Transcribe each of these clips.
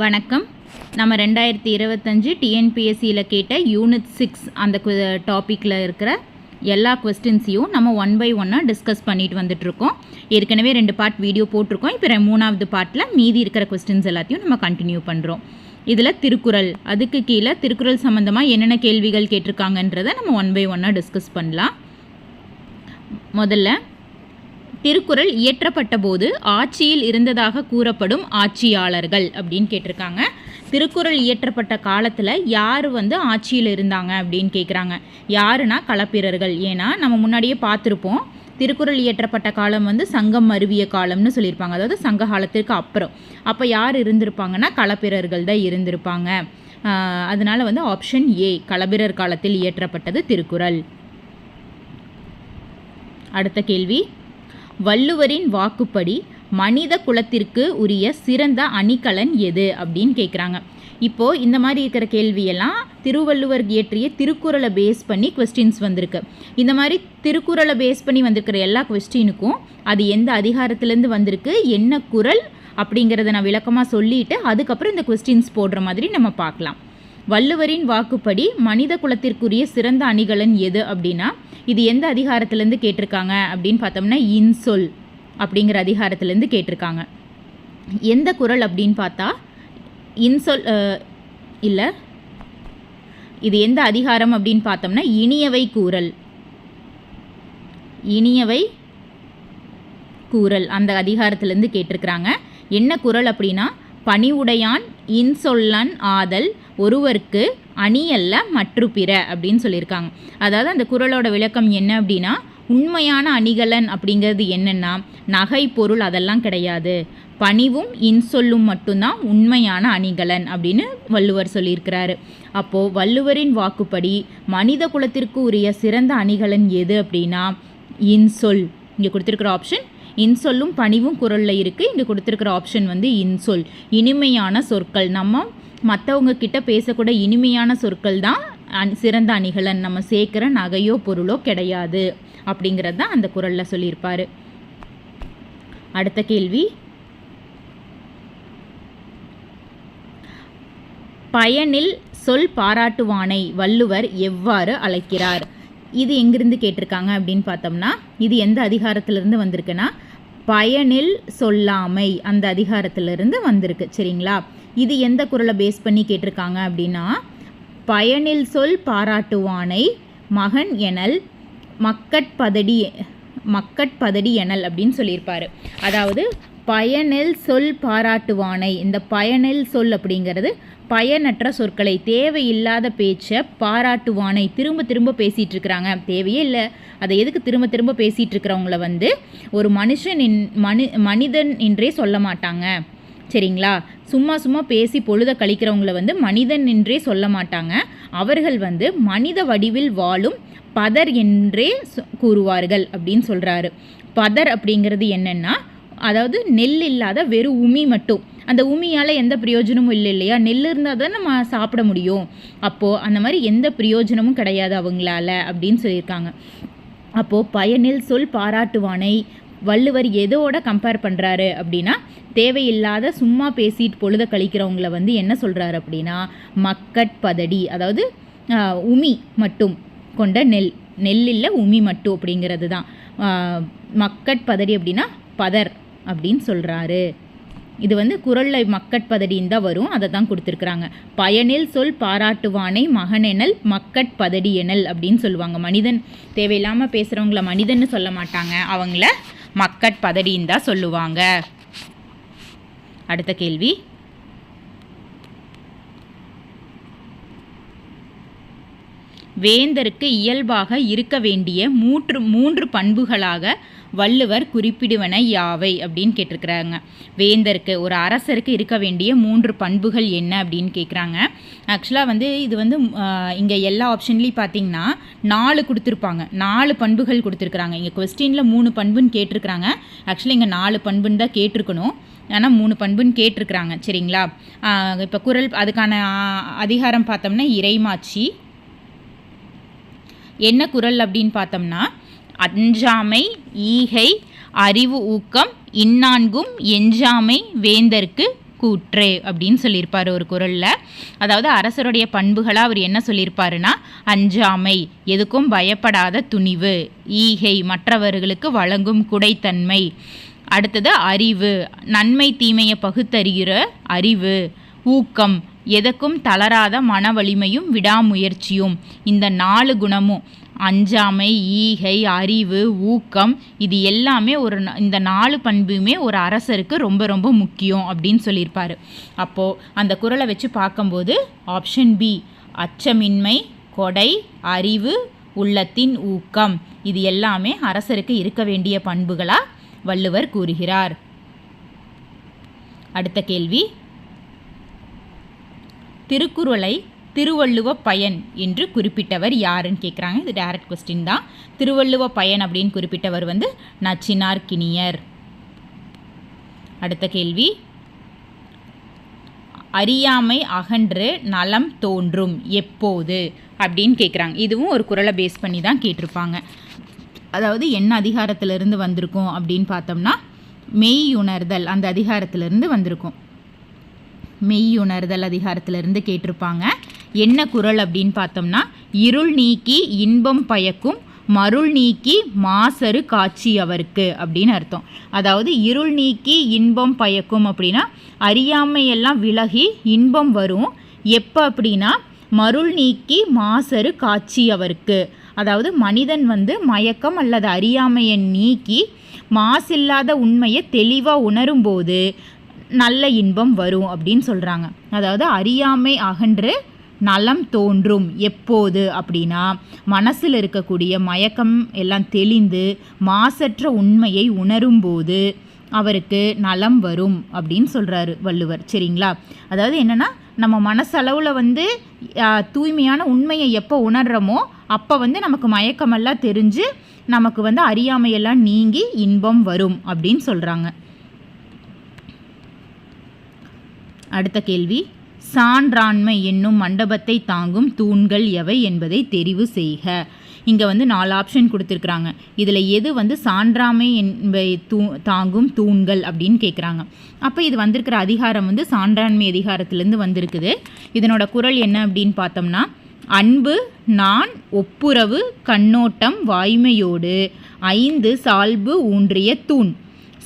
வணக்கம். நம்ம 2025 டிஎன்பிஎஸ்சியில் கேட்ட யூனிட் 6 அந்த டாப்பிக்கில் இருக்கிற எல்லா கொஸ்டின்ஸையும் நம்ம ஒன் பை ஒன்னாக டிஸ்கஸ் பண்ணிட்டு வந்துட்டுருக்கோம். ஏற்கனவே 2 பார்ட் வீடியோ போட்டிருக்கோம். இப்போ 3வது பார்ட்டில் மீதி இருக்கிற கொஸ்டின்ஸ் எல்லாத்தையும் நம்ம கண்டினியூ பண்ணுறோம். இதில் திருக்குறள், அதுக்கு கீழே திருக்குறள் சம்மந்தமாக என்னென்ன கேள்விகள் கேட்டிருக்காங்கன்றதை நம்ம ஒன் பை ஒன்னாக டிஸ்கஸ் பண்ணலாம். முதல்ல, திருக்குறள் இயற்றப்பட்ட போது ஆட்சியில் இருந்ததாக கூறப்படும் ஆட்சியாளர்கள் அப்படின்னு கேட்டிருக்காங்க. திருக்குறள் இயற்றப்பட்ட காலத்தில் யார் ஆட்சியில் இருந்தாங்க அப்படின்னு கேட்குறாங்க. யாருன்னா களப்பிரர்கள். ஏன்னா நம்ம முன்னாடியே பார்த்துருப்போம், திருக்குறள் இயற்றப்பட்ட காலம் சங்கம் மருவிய காலம்னு சொல்லியிருப்பாங்க. அதாவது சங்க காலத்திற்கு அப்புறம். அப்போ யார் இருந்திருப்பாங்கன்னா களப்பிரர்கள் தான் இருந்திருப்பாங்க. அதனால் ஆப்ஷன் ஏ, களப்பிரர் காலத்தில் இயற்றப்பட்டது திருக்குறள். அடுத்த கேள்வி, வள்ளுவரின் வாக்குப்படி மனித குலத்திற்கு உரிய சிறந்த அணிகலன் எது அப்படின்னு கேட்குறாங்க. இப்போது இந்த மாதிரி இருக்கிற கேள்வியெல்லாம் திருவள்ளுவர் இயற்றிய திருக்குறளை பேஸ் பண்ணி கொஸ்டின்ஸ் வந்திருக்கு. இந்த மாதிரி திருக்குறளை பேஸ் பண்ணி வந்திருக்கிற எல்லா கொஸ்டினுக்கும் அது எந்த அதிகாரத்திலேருந்து வந்திருக்கு, என்ன குறள் அப்படிங்கிறத நான் விளக்கமாக சொல்லிவிட்டு அதுக்கப்புறம் இந்த கொஸ்டின்ஸ் போடுற மாதிரி நம்ம பார்க்கலாம். வள்ளுவரின் வாக்குப்படி மனித குலத்திற்குரிய சிறந்த அணிகலன் எது அப்படின்னா இது எந்த அதிகாரத்திலேருந்து கேட்டிருக்காங்க அப்படின்னு பார்த்தோம்னா இன்சொல் அப்படிங்கிற அதிகாரத்திலேருந்து கேட்டிருக்காங்க. எந்த குறள் அப்படின்னு பார்த்தா இன்சொல் இல்லை, இது எந்த அதிகாரம் அப்படின்னு பார்த்தோம்னா இனியவை கூறல். இனியவை கூறல் அந்த அதிகாரத்திலேருந்து கேட்டிருக்கிறாங்க. என்ன குறள் அப்படின்னா, பணிவுடையான் இன்சொல்லன் ஆதல் ஒருவருக்கு அணியல்ல மற்று பிற அப்படின்னு சொல்லியிருக்காங்க. அதாவது அந்த குறளோட விளக்கம் என்ன அப்படின்னா, உண்மையான அணிகலன் அப்படிங்கிறது என்னென்னா நகை பொருள் அதெல்லாம் கிடையாது, பணிவும் இன்சொல்லும் மட்டும்தான் உண்மையான அணிகலன் அப்படின்னு வள்ளுவர் சொல்லியிருக்கிறாரு. அப்போது வள்ளுவரின் வாக்குப்படி மனித குலத்திற்கு உரிய சிறந்த அணிகலன் எது அப்படின்னா இன்சொல். இங்கே கொடுத்துருக்கிற ஆப்ஷன் இன்சொல்லும் பணிவும் குறளில் இருக்குது. இங்கே கொடுத்துருக்கிற ஆப்ஷன் இன்சொல். இனிமையான சொற்கள், நம்ம மற்றவங்க கிட்ட பேசக்கூட இனிமையான சொற்கள் தான் சிறந்த அணிகலன். நம்ம சேர்க்குற நகையோ பொருளோ கிடையாது அப்படிங்கிறது தான் அந்த குறளில் சொல்லியிருப்பார். அடுத்த கேள்வி, பயனில் சொல் பாராட்டுவானை வள்ளுவர் எவ்வாறு அழைக்கிறார்? இது எங்கிருந்து கேட்டிருக்காங்க அப்படின்னு பார்த்தோம்னா இது எந்த அதிகாரத்திலிருந்து வந்திருக்குன்னா பயனில் சொல்லாமை அந்த அதிகாரத்திலிருந்து வந்திருக்கு. சரிங்களா? இது எந்த குறளை பேஸ் பண்ணி கேட்டிருக்காங்க அப்படின்னா பயனில் சொல் பாராட்டுவானை மகன் எனல் மக்கட்பதடி எனல் அப்படின்னு சொல்லியிருப்பார். அதாவது பயனில் சொல் பாராட்டுவானை, இந்த பயனில் சொல் அப்படிங்கிறது பயனற்ற சொற்களை, தேவையில்லாத பேச்சை பாராட்டுவானை திரும்ப திரும்ப பேசிகிட்டு இருக்கிறாங்க. தேவையே இல்லை, அதை எதுக்கு திரும்ப திரும்ப பேசிகிட்டு இருக்கிறவங்கள ஒரு மனிதன் என்றே சொல்ல மாட்டாங்க. சரிங்களா? சும்மா சும்மா பேசி பொழுத கழிக்கிறவங்கள மனிதன் என்றே சொல்ல மாட்டாங்க. அவர்கள் மனித வடிவில் வாழும் பதர் என்றே கூறுவார்கள் அப்படின்னு சொல்கிறாரு. பதர் அப்படிங்கிறது என்னென்னா, அதாவது நெல் இல்லாத வெறும் உமி மட்டும். அந்த உமியால் எந்த பிரயோஜனமும் இல்லை இல்லையா? நெல் இருந்தால் தான் நம்ம சாப்பிட முடியும். அப்போது அந்த மாதிரி எந்த பிரயோஜனமும் கிடையாது அவங்களால அப்படின்னு சொல்லியிருக்காங்க. அப்போது பயனில் சொல் பாராட்டுவானை வள்ளுவர் எதோட கம்பேர் பண்ணுறாரு அப்படின்னா தேவையில்லாத சும்மா பேசிட்டு பொழுத கழிக்கிறவங்கள என்ன சொல்கிறாரு அப்படின்னா மக்கட்பதடி, அதாவது உமி மட்டும் கொண்ட நெல்லில் உமி மட்டும் அப்படிங்கிறது தான் மக்கட்பதடி அப்படின்னா பதர் அப்படின்னு சொல்கிறாரு. இது குறளில் மக்கட்பதடின்னு தான் வரும், அதை தான் கொடுத்துருக்குறாங்க. பயனில் சொல் பாராட்டுவானை மகனெனல் மக்கட்பதடி எனல் அப்படின்னு சொல்லுவாங்க. மனிதன் தேவையில்லாமல் பேசுகிறவங்கள மனிதன்னு சொல்ல மாட்டாங்க, அவங்கள மக்கட்பதடின்னு தான் சொல்லுவாங்க. அடுத்த கேள்வி, வேந்தருக்கு இயல்பாக இருக்க வேண்டிய மூன்று பண்புகளாக வள்ளுவர் குறிப்பிடுவன யாவை அப்படின்னு கேட்டிருக்கிறாங்க. வேந்தருக்கு, ஒரு அரசருக்கு இருக்க வேண்டிய 3 பண்புகள் என்ன அப்படின்னு கேட்குறாங்க. ஆக்சுவலாக இது இங்கே எல்லா ஆப்ஷன்லேயும் பார்த்தீங்கன்னா 4 கொடுத்துருப்பாங்க, 4 பண்புகள் கொடுத்துருக்குறாங்க. இங்கே கொஸ்டினில் 3 பண்புன்னு கேட்டிருக்கிறாங்க. ஆக்சுவலாக இங்கே 4 பண்புன்னு தான் கேட்டிருக்கணும், ஆனால் 3 பண்புன்னு கேட்டிருக்கிறாங்க. சரிங்களா? இப்போ குறள் அதுக்கான அதிகாரம் பார்த்தோம்னா இறைமாட்சி. என்ன குறள் அப்படின்னு பார்த்தோம்னா அஞ்சாமை ஈகை அறிவு ஊக்கம் இந்நான்கும் எஞ்சாமை வேந்தற்கு கூற்று அப்படின்னு சொல்லியிருப்பார் ஒரு குறளில். அதாவது அரசருடைய பண்புகளாக அவர் என்ன சொல்லியிருப்பாருன்னா, அஞ்சாமை, எதுக்கும் பயப்படாத துணிவு, ஈகை, மற்றவர்களுக்கு வழங்கும் குடைத்தன்மை, அடுத்தது அறிவு, நன்மை தீமையை பகுத்தறிகிற அறிவு, ஊக்கம், எதற்கும் தளராத மன வலிமையும் விடாமுயற்சியும். இந்த 4 குணமும் அஞ்சாமை, ஈகை, அறிவு, ஊக்கம், இது எல்லாமே இந்த 4 பண்புமே ஒரு அரசருக்கு ரொம்ப ரொம்ப முக்கியம் அப்படின்னு சொல்லியிருப்பார். அப்போது அந்த குறளை வச்சு பார்க்கும்போது ஆப்ஷன் பி, அச்சமின்மை, கொடை, அறிவு, உள்ளத்தின் ஊக்கம், இது எல்லாமே அரசருக்கு இருக்க வேண்டிய பண்புகளாக வள்ளுவர் கூறுகிறார். அடுத்த கேள்வி, திருக்குறளை திருவள்ளுவ பயன் என்று குறிப்பிட்டவர் யாருன்னு கேட்குறாங்க. இது டைரக்ட் கொஸ்டின் தான். திருவள்ளுவ பயன் அப்படின்னு குறிப்பிட்டவர் நச்சினார்க்கினியர். அடுத்த கேள்வி, அறியாமை அகன்று நலம் தோன்றும் எப்போது அப்படின்னு கேட்குறாங்க. இதுவும் ஒரு குறளை பேஸ் பண்ணி தான் கேட்டிருப்பாங்க. அதாவது என்ன அதிகாரத்திலிருந்து வந்திருக்கும் அப்படின்னு பார்த்தோம்னா, மெய்யுணர்தல் அந்த அதிகாரத்திலிருந்து வந்திருக்கும். மெய்யுணர்தல் அதிகாரத்திலிருந்து கேட்டிருப்பாங்க. என்ன குறள் அப்படின்னு பார்த்தோம்னா, இருள் நீக்கி இன்பம் பயக்கும் மருள் நீக்கி மாசரு காட்சி அவருக்கு அப்படின்னு அர்த்தம். அதாவது இருள் நீக்கி இன்பம் பயக்கும் அப்படின்னா அறியாமையெல்லாம் விலகி இன்பம் வரும். எப்போ அப்படின்னா மருள் நீக்கி மாசரு காட்சி அவருக்கு. அதாவது மனிதன் மயக்கம் அல்லது அறியாமையை நீக்கி மாசில்லாத உண்மையை தெளிவாக உணரும்போது நல்ல இன்பம் வரும் அப்படின்னு சொல்கிறாங்க. அதாவது அறியாமை அகன்று நலம் தோன்றும் எப்போது அப்படின்னா மனசில் இருக்கக்கூடிய மயக்கம் எல்லாம் தெளிந்து மாசற்ற உண்மையை உணரும்போது அவருக்கு நலம் வரும் அப்படின்னு சொல்கிறாரு வள்ளுவர். சரிங்களா? அதாவது என்னென்னா, நம்ம மனசளவில் தூய்மையான உண்மையை எப்போ உணர்கிறோமோ அப்போ நமக்கு மயக்கமெல்லாம் தெரிஞ்சு நமக்கு அறியாமையெல்லாம் நீங்கி இன்பம் வரும் அப்படின்னு சொல்கிறாங்க. அடுத்த கேள்வி, சான்றாண்மை என்னும் மண்டபத்தை தாங்கும் தூண்கள் எவை என்பதை தெரிவு செய்க. இங்கே 4 ஆப்ஷன் கொடுத்துருக்குறாங்க. இதில் எது சான்றாமை என்பதை தாங்கும் தூண்கள் அப்படின்னு கேட்குறாங்க. அப்போ இது வந்திருக்கிற அதிகாரம் சான்றாண்மை அதிகாரத்திலேருந்து வந்திருக்குது. இதனோட குறள் என்ன அப்படின்னு பார்த்தோம்னா, அன்பு, நான், ஒப்புரவு, கண்ணோட்டம், வாய்மையோடு 5 சால்பு ஊன்றிய தூண்.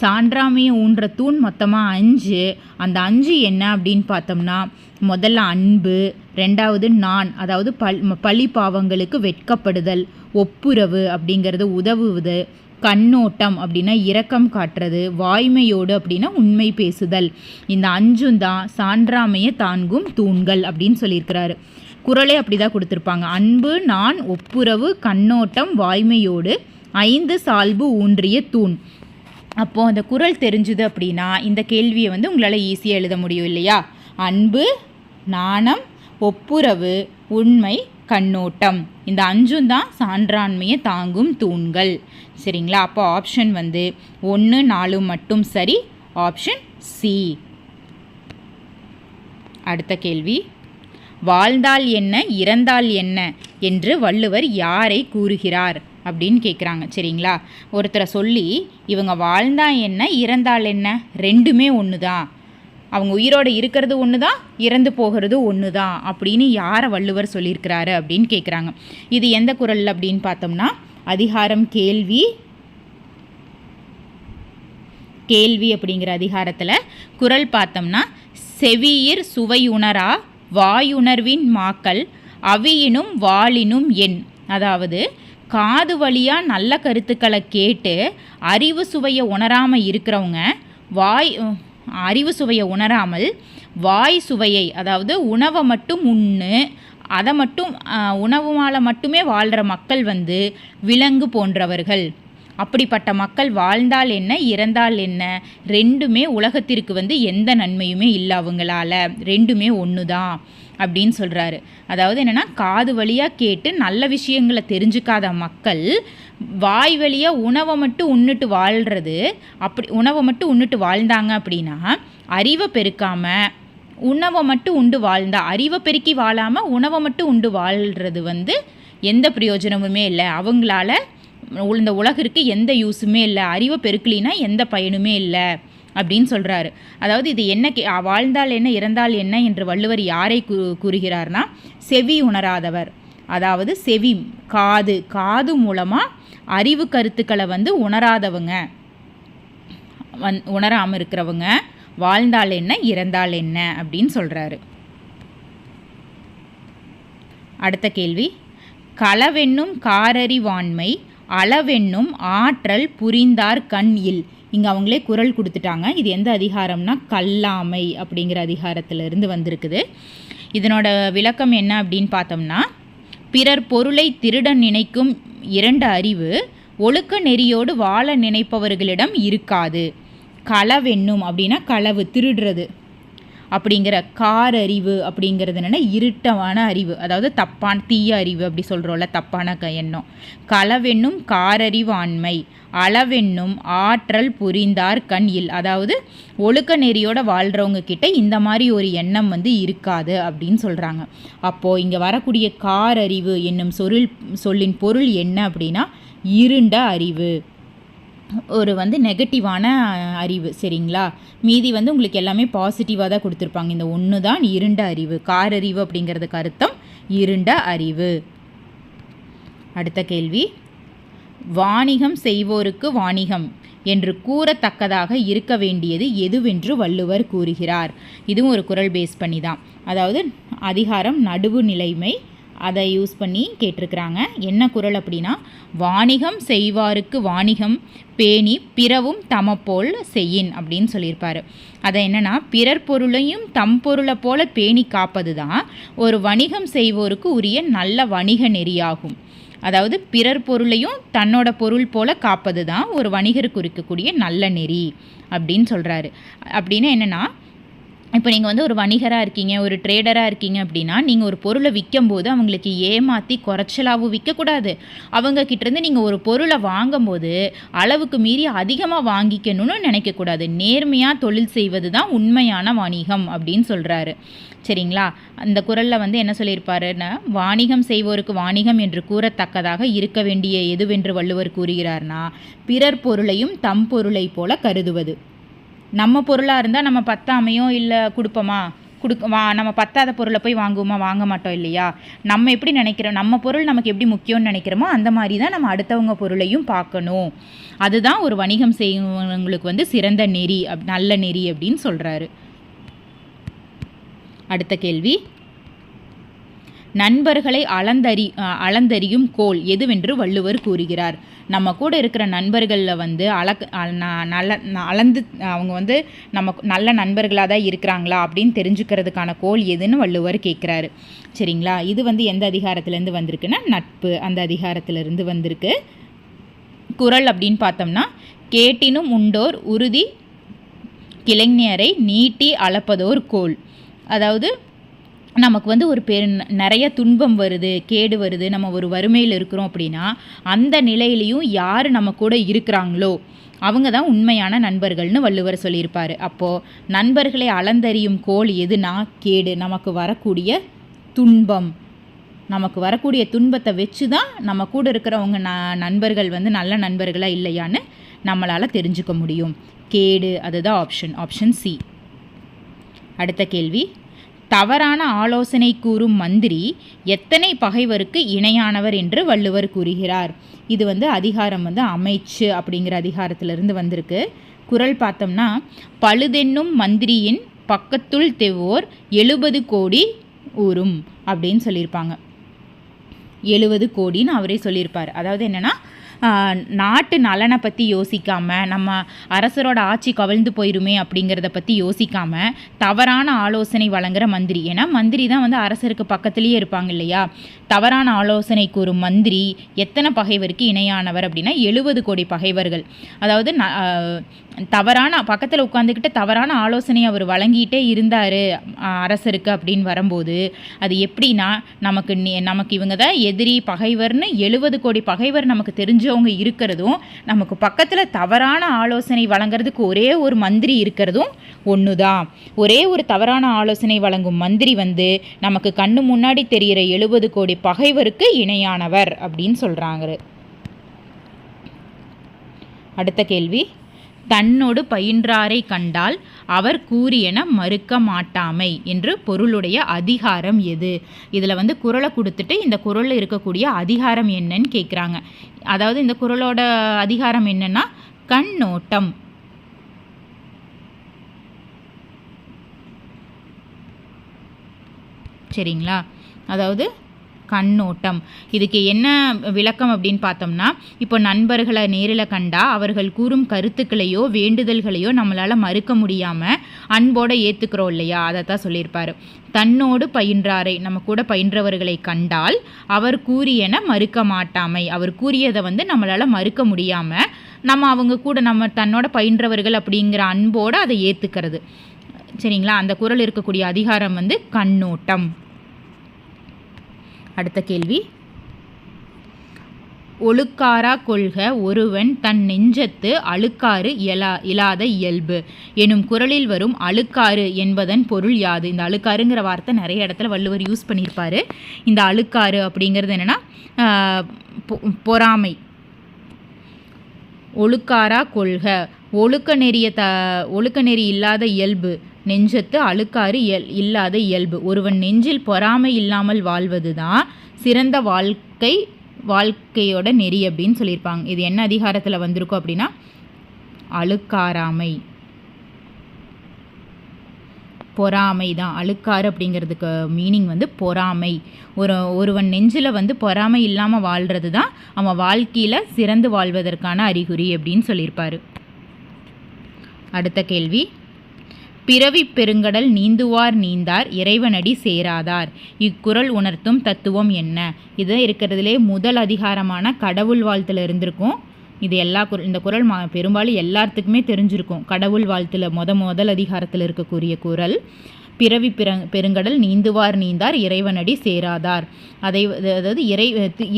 சான்றாமையை ஊன்ற தூண் மொத்தமாக 5. அந்த 5 என்ன அப்படின்னு பார்த்தோம்னா, முதல்ல அன்பு, 2வது நான், அதாவது பழி பாவங்களுக்கு வெட்கப்படுதல், ஒப்புரவு அப்படிங்கிறது உதவுவது, கண்ணோட்டம் அப்படின்னா இரக்கம் காட்டுறது, வாய்மையோடு அப்படின்னா உண்மை பேசுதல். இந்த 5 தான் சான்றாமையை தாங்கும் தூண்கள் அப்படின்னு சொல்லியிருக்கிறாரு. குறளே அப்படி தான் கொடுத்துருப்பாங்க. அன்பு, நான், ஒப்புரவு, கண்ணோட்டம், வாய்மையோடு 5 சால்பு ஊன்றிய தூண். அப்போது அந்த குறள் தெரிஞ்சுது அப்படின்னா இந்த கேள்வியை உங்களால் ஈஸியாக எழுத முடியும் இல்லையா? அன்பு, நாணம், ஒப்புரவு, உண்மை, கண்ணோட்டம், இந்த 5 தான் சான்றாண்மையை தாங்கும் தூண்கள். சரிங்களா? அப்போ ஆப்ஷன் 1, 4 மட்டும் சரி. Option C. அடுத்த கேள்வி, வாழ்ந்தால் என்ன இறந்தால் என்ன என்று வள்ளுவர் யாரை கூறுகிறார் அப்படின்னு கேட்குறாங்க. சரிங்களா? ஒருத்தரை சொல்லி இவங்க வாழ்ந்தா என்ன இறந்தால் என்ன, ரெண்டுமே ஒன்று தான், அவங்க உயிரோடு இருக்கிறது ஒன்று தான், இறந்து போகிறது ஒன்று தான் அப்படின்னு யாரை வள்ளுவர் சொல்லியிருக்கிறாரு அப்படின்னு கேட்குறாங்க. இது எந்த குறள் அப்படின்னு பார்த்தோம்னா, அதிகாரம் கேள்வி. கேள்வி அப்படிங்கிற அதிகாரத்தில் குறள் பார்த்தோம்னா, செவியிர் சுவையுணரா வாயுணர்வின் மாக்கள் அவியினும் வாளினும் எண். அதாவது காது வழியாக நல்ல கருத்துக்களை கேட்டு அறிவு சுவையை உணராமல் இருக்கிறவங்க அறிவு சுவையை உணராமல் வாய் சுவையை, அதாவது உணவை மட்டும் அதை மட்டும் உணவுமால மட்டுமே வாழ்கிற மக்கள் விலங்கு போன்றவர்கள். அப்படிப்பட்ட மக்கள் வாழ்ந்தால் என்ன இறந்தால் என்ன, ரெண்டுமே உலகத்திற்கு எந்த நன்மையுமே இல்லை அவங்களால, ரெண்டுமே ஒன்று தான் அப்படின்னு சொல்கிறாரு. அதாவது என்னென்னா, காது வழியாக கேட்டு நல்ல விஷயங்களை தெரிஞ்சுக்காத மக்கள் வாய் வழியாக உணவை மட்டும் உண்ணுட்டு வாழ்கிறது. அப்படி உணவை மட்டும் உண்ணுட்டு வாழ்ந்தாங்க அப்படின்னா அறிவை பெருக்காமல் உணவை மட்டும் உண்டு வாழ்ந்தா, அறிவை பெருக்கி வாழாமல் உணவை மட்டும் உண்டு வாழ்கிறது எந்த பிரயோஜனமுமே இல்லை. அவங்களால இந்த உலகிற்கு எந்த யூஸுமே இல்லை. அறிவை பெருக்கலினா எந்த பயனுமே இல்லை அப்படின்னு சொல்கிறாரு. அதாவது இது என்ன வாழ்ந்தால் என்ன இறந்தால் என்ன என்று வள்ளுவர் யாரை கூறுகிறார்னா செவி உணராதவர், அதாவது செவி காது மூலமாக அறிவு கருத்துக்களை வந்து உணராதவங்க, உணராமல் இருக்கிறவங்க வாழ்ந்தால் என்ன இறந்தால் என்ன அப்படின்னு சொல்கிறாரு. அடுத்த கேள்வி, களவென்னும் காரறிவாண்மை அளவென்னும் ஆற்றல் புரிந்தார் கண் இல். இங்கே அவங்களே குறள் கொடுத்துட்டாங்க. இது எந்த அதிகாரம்னா கல்லாமை அப்படிங்கிற அதிகாரத்திலிருந்து வந்திருக்குது. இதனோட விளக்கம் என்ன அப்படின்னு பார்த்தோம்னா, பிறர் பொருளை திருட நினைக்கும் 2 அறிவு ஒழுக்க நெறியோடு வாழ நினைப்பவர்களிடம் இருக்காது. களவென்னும் அப்படின்னா களவு, திருடுறது அப்படிங்கிற, காரறிவு அப்படிங்கிறது என்னென்னா இருட்டமான அறிவு, அதாவது தப்பான தீய அறிவு அப்படி சொல்கிறோம்ல, தப்பான எண்ணம். களவென்னும் காரறிவாண்மை அளவென்னும் ஆற்றல் புரிந்தார் கண் இல், அதாவது ஒழுக்க நெறியோட வாழ்கிறவங்க கிட்ட இந்த மாதிரி ஒரு எண்ணம் வந்து இருக்காது அப்படின்னு சொல்கிறாங்க. அப்போது இங்கே வரக்கூடிய காரறிவு என்னும் சொல்லின் பொருள் என்ன அப்படின்னா இருண்ட அறிவு, ஒரு வந்து நெகட்டிவான அறிவு. சரிங்களா? மீதி வந்து உங்களுக்கு எல்லாமே பாசிட்டிவாக தான் கொடுத்துருப்பாங்க. இந்த ஒன்று தான் இருண்ட அறிவு. காரறிவு அப்படிங்கிறதுக்கு அர்த்தம் இருண்ட அறிவு. அடுத்த கேள்வி, வாணிகம் செய்வோருக்கு வாணிகம் என்று கூறத்தக்கதாக இருக்க வேண்டியது எதுவென்று வள்ளுவர் கூறுகிறார். இதுவும் ஒரு குறள் பேஸ் பண்ணி தான். அதாவது அதிகாரம் நடுவு நிலைமை, அதை யூஸ் பண்ணி கேட்டிருக்கிறாங்க. என்ன குறள் அப்படின்னா, வாணிகம் செய்வாருக்கு வாணிகம் பேணி பிறவும் தமப்போல் செய்யின் அப்படின்னு சொல்லியிருப்பார். அதை என்னென்னா, பிறர் பொருளையும் தம் பொருளை போல பேணி காப்பது தான் ஒரு வணிகம் செய்வோருக்கு உரிய நல்ல வணிக நெறியாகும். அதாவது பிறர் பொருளையும் தன்னோட பொருள் போல காப்பது தான் ஒரு வணிகருக்கு இருக்கக்கூடிய நல்ல நெறி அப்படின்னு சொல்கிறாரு. அப்படின்னு என்னென்னா, இப்போ நீங்கள் வந்து ஒரு வணிகராக இருக்கீங்க, ஒரு ட்ரேடராக இருக்கீங்க அப்படின்னா, நீங்கள் ஒரு பொருளை விற்கும்போது அவங்களுக்கு ஏமாற்றி குறைச்சலாகவும் விற்கக்கூடாது. அவங்கக்கிட்டேருந்து நீங்கள் ஒரு பொருளை வாங்கும்போது அளவுக்கு மீறி அதிகமாக வாங்கிக்கணும்னு நினைக்கக்கூடாது. நேர்மையாக தொழில் செய்வது தான் உண்மையான வணிகம் அப்படின்னு சொல்கிறாரு. சரிங்களா? அந்த குறளில் வந்து என்ன சொல்லியிருப்பாருன்னா, வாணிகம் செய்வோருக்கு வாணிகம் என்று கூறத்தக்கதாக இருக்க வேண்டிய எதுவென்று வள்ளுவர் கூறுகிறார்னா, பிறர் பொருளையும் தம் பொருளை போல கருதுவது. நம்ம பொருளாக இருந்தால் நம்ம பத்தாமையோ இல்லை கொடுப்போமா, நம்ம பத்தாத பொருளை போய் வாங்குவோமா, வாங்க மாட்டோம் இல்லையா? நம்ம எப்படி நினைக்கிறோம், நம்ம பொருள் நமக்கு எப்படி முக்கியம்னு நினைக்கிறோமோ அந்த மாதிரி தான் நம்ம அடுத்தவங்க பொருளையும் பார்க்கணும். அதுதான் ஒரு வணிகம் செய்வங்களுக்கு வந்து சிறந்த நெறி, நல்ல நெறி அப்படின்னு சொல்கிறாரு. அடுத்த கேள்வி, நண்பர்களை அளந்தறியும் கோல் எதுவென்று வள்ளுவர் கூறுகிறார். நம்ம கூட இருக்கிற நண்பர்களில் வந்து அளந்து அவங்க வந்து நமக்கு நல்ல நண்பர்களாக தான் இருக்கிறாங்களா அப்படின்னு தெரிஞ்சுக்கிறதுக்கான கோல் எதுன்னு வள்ளுவர் கேட்குறாரு. சரிங்களா? இது வந்து எந்த அதிகாரத்துலேருந்து வந்திருக்குன்னா நட்பு அந்த அதிகாரத்திலிருந்து வந்திருக்கு. குறள் அப்படின்னு பார்த்தோம்னா, கேட்டினும் உண்டோர் உறுதி கிளைஞரை நீட்டி அளப்பதோர் கோல். அதாவது நமக்கு வந்து ஒரு நிறைய துன்பம் வருது, கேடு வருது, நம்ம ஒரு வறுமையில் இருக்கிறோம் அப்படின்னா அந்த நிலையிலையும் யார் நம்ம கூட இருக்கிறாங்களோ அவங்க தான் உண்மையான நண்பர்கள்னு வள்ளுவர் சொல்லியிருப்பார். அப்போது நண்பர்களை அளந்தறியும் கோல் எதுனா கேடு, நமக்கு வரக்கூடிய துன்பம். நமக்கு வரக்கூடிய துன்பத்தை வச்சு தான் நம்ம கூட இருக்கிறவங்க நண்பர்கள் வந்து நல்ல நண்பர்களாக இல்லையான்னு நம்மளால் தெரிஞ்சுக்க முடியும். கேடு, அதுதான் ஆப்ஷன் சி. அடுத்த கேள்வி, தவறான ஆலோசனை கூறும் மந்திரி எத்தனை பகைவருக்கு இணையானவர் என்று வள்ளுவர் கூறுகிறார். இது வந்து அதிகாரம் வந்து அமைச்சு அப்படிங்கிற அதிகாரத்திலிருந்து வந்திருக்கு. குறள் பார்த்தோம்னா, பழுதென்னும் மந்திரியின் பக்கத்துள் தெவ்வோர் 70 கோடி ஊரும் அப்படின்னு சொல்லியிருப்பாங்க. 70 கோடின்னு அவரே சொல்லியிருப்பார். அதாவது என்னென்னா, நாட்டு நலனை பற்றி யோசிக்காமல், நம்ம அரசரோட ஆட்சி கவிழ்ந்து போயிருமே அப்படிங்கிறத பற்றி யோசிக்காமல் தவறான ஆலோசனை வழங்குகிற மந்திரி, ஏன்னா மந்திரி தான் வந்து அரசருக்கு பக்கத்துலேயே இருப்பாங்க இல்லையா, தவறான ஆலோசனை கூறும் மந்திரி எத்தனை பகைவருக்கு இணையானவர் அப்படின்னா 70 கோடி பகைவர்கள். அதாவது தவறான பக்கத்தில் உட்காந்துக்கிட்டு தவறான ஆலோசனை அவர் வழங்கிட்டே இருந்தார் அரசருக்கு அப்படின்னு வரும்போது அது எப்படின்னா, நமக்கு இவங்க தான் எதிரி பகைவர்னு 70 கோடி பகைவர் நமக்கு தெரிஞ்சவங்க இருக்கிறதும், நமக்கு பக்கத்தில் தவறான ஆலோசனை வழங்குறதுக்கு ஒரே ஒரு மந்திரி இருக்கிறதும் ஒன்று தான். ஒரே ஒரு தவறான ஆலோசனை வழங்கும் மந்திரி வந்து நமக்கு கண்ணு முன்னாடி தெரிகிற 70 கோடி பகைவருக்கு இணையானவர் அப்படின்னு சொல்கிறாங்க. அடுத்த கேள்வி, தன்னோடு பயின்றாரை கண்டால் அவர் கூறியன மறுக்க மாட்டாமை என்று பொருளுடைய அதிகாரம் எது? இதில் வந்து குறளை கொடுத்துட்டு இந்த குறளில் இருக்கக்கூடிய அதிகாரம் என்னன்னு கேட்குறாங்க. அதாவது இந்த குறளோட அதிகாரம் என்னன்னா கண்ணோட்டம். சரிங்களா? அதாவது கண்ணோட்டம். இதுக்கு என்ன விளக்கம் அப்படின்னு பார்த்தோம்னா, இப்போ நண்பர்களை நேரில் கண்டா அவர்கள் கூறும் கருத்துக்களையோ வேண்டுதல்களையோ நம்மளால் மறுக்க முடியாமல் அன்போடு ஏற்றுக்கிறோம் இல்லையா, அதை தான் சொல்லியிருப்பார். தன்னோடு பயின்றாரை, நம்ம கூட பயின்றவர்களை கண்டால் அவர் கூறியன மறுக்க மாட்டாமை, அவர் கூறியதை வந்து நம்மளால் மறுக்க முடியாமல் நம்ம அவங்க கூட நம்ம தன்னோட பயின்றவர்கள் அப்படிங்கிற அன்போடு அதை ஏற்றுக்கிறது. சரிங்களா? அந்த குறள் இருக்கக்கூடிய அதிகாரம் வந்து கண்ணோட்டம். அடுத்த கேள்வி, ஒழுக்காரா கொள்க ஒருவன் தன் நெஞ்சத்து அழுக்காறு இலாத இயல்பு எனும் குறளில் வரும் அழுக்காறு என்பதன் பொருள் யாது? இந்த அழுக்காருங்கிற வார்த்தை நிறைய இடத்துல வள்ளுவர் யூஸ் பண்ணியிருப்பார். இந்த அழுக்காறு அப்படிங்கிறது என்னென்னா பொறாமை. ஒழுக்காரா கொள்க, ஒழுக்க நெறி இல்லாத இயல்பு, நெஞ்சத்து அழுக்காறு இல்லாத இயல்பு, ஒருவன் நெஞ்சில் பொறாமை இல்லாமல் வாழ்வது தான் சிறந்த வாழ்க்கையோட நெறி அப்படின்னு சொல்லியிருப்பாங்க. இது என்ன அதிகாரத்தில் வந்திருக்கும் அப்படின்னா அழுக்காராமை. பொறாமை தான் அழுக்காறு அப்படிங்கிறதுக்கு மீனிங் வந்து பொறாமை. ஒருவன் நெஞ்சில் வந்து பொறாமை இல்லாமல் வாழ்கிறது தான் அவன் வாழ்க்கையில் சிறந்து வாழ்வதற்கான அறிகுறி அப்படின்னு சொல்லியிருப்பார். அடுத்த கேள்வி, பிறவி பெருங்கடல் நீந்துவார் நீந்தார் இறைவனடி சேராதார் இக்குறள் உணர்த்தும் தத்துவம் என்ன? இது இருக்கிறதுலே முதல் அதிகாரமான கடவுள் வாழ்த்துல இருந்திருக்கும். இது இந்த குறள் பெரும்பாலும் எல்லாத்துக்குமே தெரிஞ்சிருக்கும். கடவுள் வாழ்த்துல முதல் அதிகாரத்தில் இருக்கக்கூடிய குறள் பிறவி பெருங்கடல் நீந்துவார் நீந்தார் இறைவனடி சேராதார். அதாவது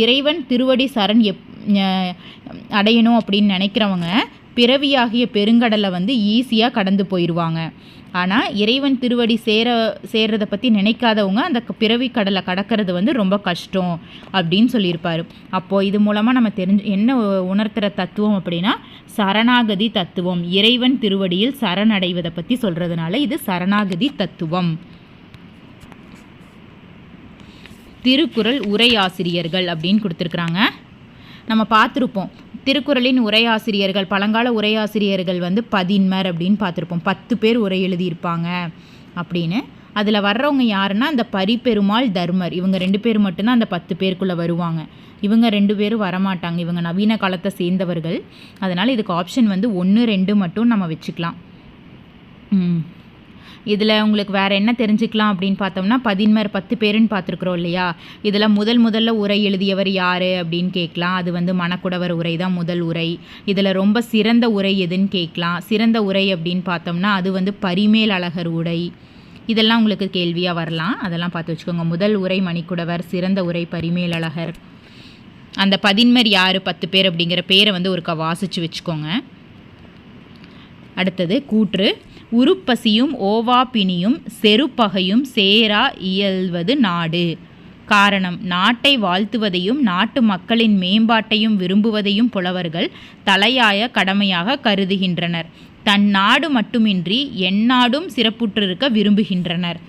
இறைவன் திருவடி சரண் அடையணும் அப்படின்னு நினைக்கிறவங்க பிறவியாகிய பெருங்கடலை வந்து ஈஸியாக கடந்து போயிடுவாங்க. ஆனால் இறைவன் திருவடி சேர்றதை பற்றி நினைக்காதவங்க அந்த பிறவி கடலை கடக்கிறது வந்து ரொம்ப கஷ்டம் அப்படின்னு சொல்லியிருப்பார். அப்போது இது மூலமாக நம்ம என்ன உணர்த்துகிற தத்துவம் அப்படின்னா சரணாகதி தத்துவம். இறைவன் திருவடியில் சரணடைவதை பற்றி சொல்கிறதுனால இது சரணாகதி தத்துவம். திருக்குறள் உரையாசிரியர்கள் அப்படின்னு கொடுத்துருக்குறாங்க. நம்ம பார்த்துருப்போம் திருக்குறளின் உரையாசிரியர்கள், பழங்கால உரையாசிரியர்கள் வந்து பதின்மர் அப்படின்னு பார்த்துருப்போம். 10 பேர் உரை எழுதியிருப்பாங்க அப்படின்னு. அதில் வர்றவங்க யாருன்னா அந்த பரிபெருமாள் தர்மர், இவங்க 2 பேர் மட்டும்தான் அந்த 10 பேருக்குள்ளே வருவாங்க. இவங்க 2 பேரும் வரமாட்டாங்க, இவங்க நவீன காலத்தை சேர்ந்தவர்கள். அதனால் இதுக்கு ஆப்ஷன் வந்து 1, 2 மட்டும் நம்ம வச்சுக்கலாம். இதில் உங்களுக்கு வேறு என்ன தெரிஞ்சுக்கலாம் அப்படின்னு பார்த்தோம்னா 10 பேருன்னு பார்த்துருக்குறோம் இல்லையா. இதில் முதல்ல உரை எழுதியவர் யார் அப்படின்னு கேட்கலாம். அது வந்து மணக்குடவர் உரை தான் முதல் உரை. இதில் ரொம்ப சிறந்த உரை எதுன்னு கேட்கலாம். சிறந்த உரை அப்படின்னு பார்த்தோம்னா அது வந்து பரிமேல் அழகர் உரை. இதெல்லாம் உங்களுக்கு கேள்வியாக வரலாம், அதெல்லாம் பார்த்து வச்சுக்கோங்க. முதல் உரை மணிக்குடவர், சிறந்த உரை பரிமேல் அழகர். அந்த பதின்மர் யார் 10 பேர் அப்படிங்கிற பேரை வந்து ஒருக்கா வாசித்து வச்சுக்கோங்க. அடுத்தது கூற்று, உருப்பசியும் ஓவாப்பினியும் செருப்பகையும் சேரா இயல்வது நாடு. காரணம், நாட்டை வாழ்த்துவதையும் நாட்டு மக்களின் மேம்பாட்டையும் விரும்புவதையும் புலவர்கள் தலையாய கடமையாக கருதுகின்றனர். தன் நாடு மட்டுமின்றி எந்நாடும் சிறப்புற்றிருக்க விரும்புகின்றனர்.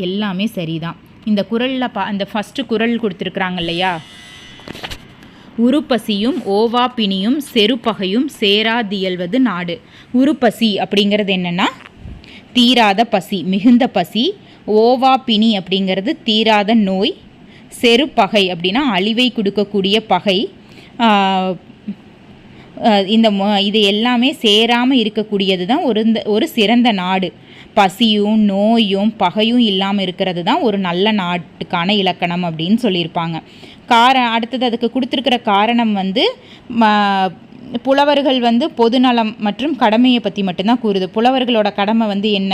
எல்லாமே சரிதான். இந்த குறளில் அந்த ஃபஸ்ட்டு குறள் கொடுத்துருக்குறாங்க இல்லையா, உருப்பசியும் ஓவாப்பினியும் செருப்பகையும் சேராதியல்வது நாடு. உருப்பசி அப்படிங்கிறது என்னென்னா தீராத பசி, மிகுந்த பசி. ஓவாப்பினி அப்படிங்கிறது தீராத நோய். செருப்பகை அப்படின்னா அழிவை கொடுக்கக்கூடிய பகை. இது எல்லாமே சேராமல் இருக்கக்கூடியது தான் ஒரு சிறந்த நாடு. பசியும் நோயும் பகையும் இல்லாமல் இருக்கிறது தான் ஒரு நல்ல நாட்டுக்கான இலக்கணம் அப்படின்னு சொல்லியிருப்பாங்க. அடுத்தது அதுக்கு கொடுத்துருக்கிற காரணம் வந்து புலவர்கள் வந்து பொதுநலம் மற்றும் கடமையை பற்றி மட்டும்தான் கூறுது. புலவர்களோட கடமை வந்து என்ன?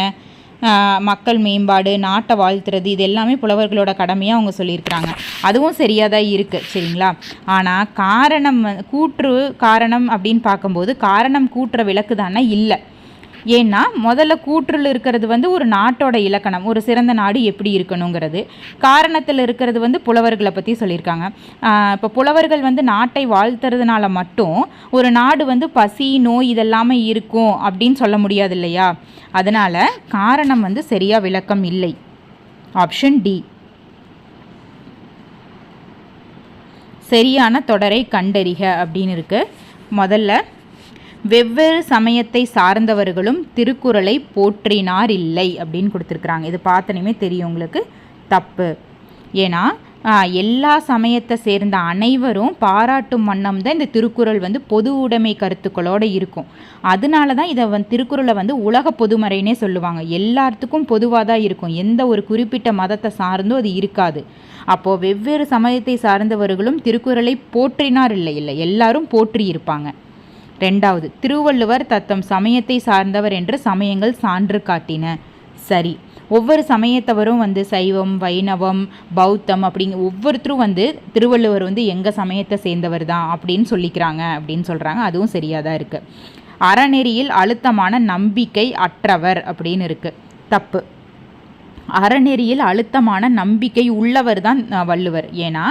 மக்கள் மேம்பாடு, நாட்டை வாழ்த்துறது, இது எல்லாமே புலவர்களோட கடமையாக அவங்க சொல்லியிருக்கிறாங்க. அதுவும் சரியாக தான் இருக்குது, சரிங்களா. ஆனால் காரணம் காரணம் அப்படின்னு பார்க்கும்போது காரணம் கூட்டுற விளக்கு தானே இல்லை. ஏன்னா முதல்ல கூற்றில் இருக்கிறது வந்து ஒரு நாட்டோட இலக்கணம், ஒரு சிறந்த நாடு எப்படி இருக்கணுங்கிறது. காரணத்தில் இருக்கிறது வந்து புலவர்களை பற்றி சொல்லியிருக்காங்க. இப்போ புலவர்கள் வந்து நாட்டை வாழ்த்துறதுனால மட்டும் ஒரு நாடு வந்து பசி நோய் இதெல்லாமே இருக்கும் அப்படின்னு சொல்ல முடியாது இல்லையா. அதனால் காரணம் வந்து சரியாக விளக்கம் இல்லை. Option D. சரியான தொடரை கண்டறிக அப்படின்னு இருக்கு. முதல்ல வெவ்வேறு சமயத்தை சார்ந்தவர்களும் திருக்குறளை போற்றினார் இல்லை அப்படின்னு கொடுத்துருக்குறாங்க. இது பார்த்தனையுமே தெரியும் உங்களுக்கு, தப்பு. ஏன்னா எல்லா சமயத்தை சேர்ந்த அனைவரும் பாராட்டும் வண்ணம் தான் இந்த திருக்குறள் வந்து பொது உடைமை கருத்துக்களோடு இருக்கும். அதனால தான் இதை திருக்குறளை வந்து உலக பொதுமறைனே சொல்லுவாங்க. எல்லாத்துக்கும் பொதுவாக தான் இருக்கும், எந்த ஒரு குறிப்பிட்ட மதத்தை சார்ந்தும் அது இருக்காது. அப்போது வெவ்வேறு சமயத்தை சார்ந்தவர்களும் திருக்குறளை போற்றினார் இல்லை, எல்லாரும் போற்றி இருப்பாங்க. ரெண்டாவது, திருவள்ளுவர் தத்தம் சமயத்தை சார்ந்தவர் என்று சமயங்கள் சான்று காட்டின. சரி, ஒவ்வொரு சமயத்தவரும் வந்து சைவம் வைணவம் பௌத்தம் அப்படிங்க ஒவ்வொருத்தரும் வந்து திருவள்ளுவர் வந்து எங்கள் சமயத்தை சேர்ந்தவர் தான் அப்படின்னு சொல்லிக்கிறாங்க அப்படின்னு சொல்கிறாங்க. அதுவும் சரியாக தான் இருக்குது. அறநெறியில் அழுத்தமான நம்பிக்கை அற்றவர் அப்படின்னு இருக்குது. தப்பு. அறநெறியில் அழுத்தமான நம்பிக்கை உள்ளவர் தான் வள்ளுவர். ஏன்னா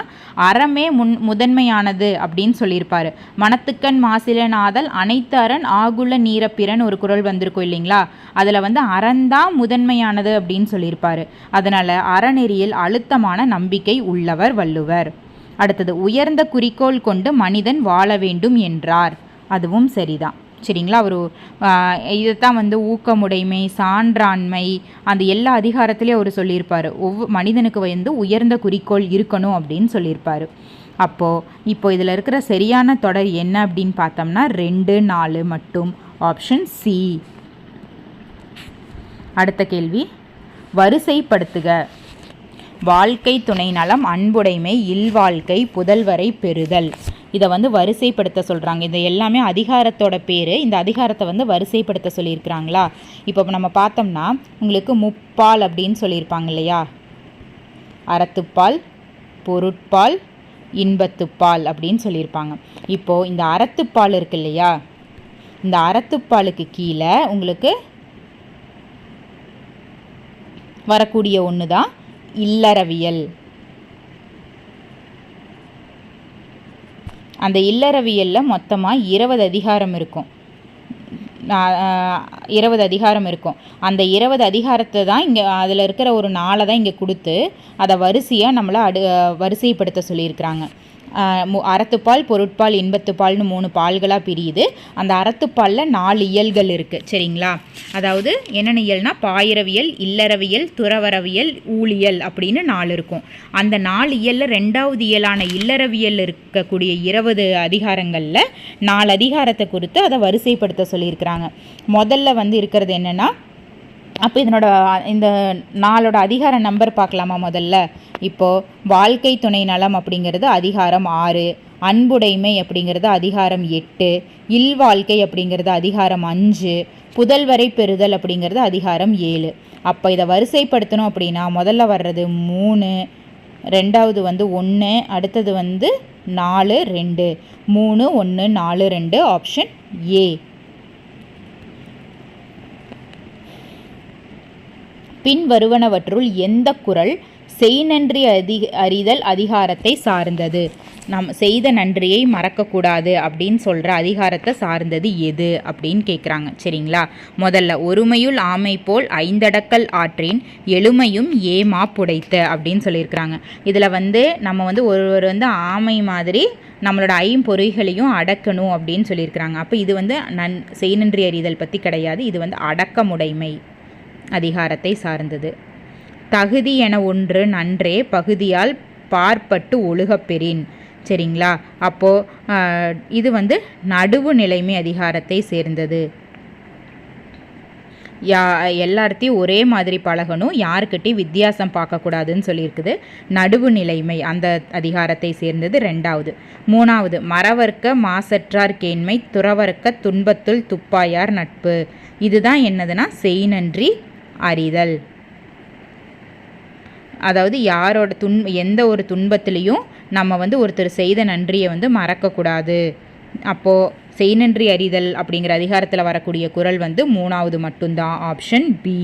அறமே முதன்மையானது அப்படின்னு சொல்லியிருப்பார். மனத்துக்கண் மாசிலனாதல் அனைத்து அரண் ஆகுல நீரப்பிறன் ஒரு குறள் வந்திருக்கும் இல்லைங்களா. அதில் வந்து அறந்தான் முதன்மையானது அப்படின்னு சொல்லியிருப்பார். அதனால் அறநெறியில் அழுத்தமான நம்பிக்கை உள்ளவர் வள்ளுவர். அடுத்தது, உயர்ந்த குறிக்கோள் கொண்டு மனிதன் வாழ வேண்டும் என்றார். அதுவும் சரிதான். சரிங்களா. ஒரு இதைத்தான் வந்து ஊக்கமுடைமை சான்றாண்மை அந்த எல்லா அதிகாரத்திலையும் அவர் சொல்லியிருப்பார். மனிதனுக்கு வந்து உயர்ந்த குறிக்கோள் இருக்கணும் அப்படின்னு சொல்லியிருப்பார். இப்போ இதில் இருக்கிற சரியான தொடர் என்ன அப்படின்னு பார்த்தோம்னா 2, 4 மட்டும். Option C. அடுத்த கேள்வி, வரிசைப்படுத்துக. வாழ்க்கை துணை நலம் அன்புடைமை இல்வாழ்க்கை புதல்வரை பெறுதல். இதை வந்து வரிசைப்படுத்த சொல்கிறாங்க. இது எல்லாமே அதிகாரத்தோட பேர். இந்த அதிகாரத்தை வந்து வரிசைப்படுத்த சொல்லியிருக்கிறாங்களா. இப்போ நம்ம பார்த்தோம்னா உங்களுக்கு முப்பால் அப்படின்னு சொல்லியிருப்பாங்க இல்லையா. அறத்துப்பால் பொருட்பால் இன்பத்துப்பால் அப்படின்னு சொல்லியிருப்பாங்க. இப்போது இந்த அறத்துப்பால் இருக்கு இல்லையா, இந்த அறத்துப்பாலுக்கு கீழே உங்களுக்கு வரக்கூடிய ஒன்று தான் இல்லறவியல். அந்த இல்லறவியலில் மொத்தமாக 20 அதிகாரம் இருக்கும். 20 அதிகாரம் இருக்கும். அந்த 20 அதிகாரத்தை தான் இங்கே அதில் இருக்கிற ஒரு 4 தான் இங்கே கொடுத்து அதை வரிசையாக நம்மளை வரிசைப்படுத்த சொல்லியிருக்கிறாங்க. அறத்துப்பால் பொருட்பால் இன்பத்துப்பால்னு 3 பால்களாக பிரியுது. அந்த அறத்துப்பாலில் 4 இயல்கள் இருக்குது. சரிங்களா. அதாவது என்னென்ன இயல்னா பாயிரவியல் இல்லறவியல் துறவரவியல் ஊழியல் அப்படின்னு 4 இருக்கும். அந்த 4 இயலில் 2வது இயலான இல்லறவியல் இருக்கக்கூடிய 20 அதிகாரங்களில் 4 அதிகாரத்தை குறித்து அதை வரிசைப்படுத்த சொல்லியிருக்கிறாங்க. முதல்ல வந்து இருக்கிறது என்னென்னா, அப்போ இந்த 4ஓட அதிகார நம்பர் பார்க்கலாமா முதல்ல. இப்போது வாழ்க்கை துணை நலம் அப்படிங்கிறது அதிகாரம் 6, அன்புடைமை அப்படிங்கிறது அதிகாரம் 8, இல்வாழ்க்கை அப்படிங்கிறது அதிகாரம் 5, புதல்வரை பெறுதல் அப்படிங்கிறது அதிகாரம் 7. அப்போ இதை வரிசைப்படுத்தணும் அப்படின்னா முதல்ல வர்றது 3, ரெண்டாவது வந்து 1, அடுத்தது வந்து 4, 2, 3, 1, 4, 2. Option A. பின் வருவனவற்றுள் எந்த குறள் செய்நன்றி அறிதல் அதிகாரத்தை சார்ந்தது? நாம் செய்த நன்றியை மறக்கக்கூடாது அப்படின்னு சொல்கிற அதிகாரத்தை சார்ந்தது எது அப்படின்னு கேட்குறாங்க. சரிங்களா. முதல்ல ஒருமையுள் ஆமை போல் 5 அடக்கல் ஆற்றின் எழுமையும் ஏமா புடைத்த அப்படின்னு சொல்லியிருக்கிறாங்க. இதில் வந்து நம்ம வந்து ஒருவர் வந்து ஆமை மாதிரி நம்மளோட ஐம்பொறிகளையும் அடக்கணும் அப்படின்னு சொல்லியிருக்கிறாங்க. அப்போ இது வந்து செய்நன்றி அறிதல் பற்றி கிடையாது. இது வந்து அடக்கமுடைமை அதிகாரத்தை சார்ந்தது. தகுதி என ஒன்று நன்றே பகுதியால் பார்ப்பட்டு ஒழுகப்பெறின். சரிங்களா. அப்போது இது வந்து நடுவு நிலைமை அதிகாரத்தை சேர்ந்தது. எல்லார்த்தையும் ஒரே மாதிரி பழகணும், யாருக்கிட்டையும் வித்தியாசம் பார்க்கக்கூடாதுன்னு சொல்லியிருக்குது. நடுவு நிலைமை அந்த அதிகாரத்தை சேர்ந்தது 2வது. 3வது மறவர்க்க மாசற்றார் கேண்மை துறவர்க்க துன்பத்துள் துப்பாயார் நட்பு. இதுதான் என்னதுன்னா செய்நன்றி அறிதல். அதாவது யாரோட எந்த ஒரு துன்பத்திலையும் நம்ம வந்து ஒருத்தர் செய்த நன்றியை வந்து மறக்கக்கூடாது. அப்போது செய்நன்றி அறிதல் அப்படிங்கிற அதிகாரத்தில் வரக்கூடிய குறள் வந்து 3வது மட்டும்தான், ஆப்ஷன் பி.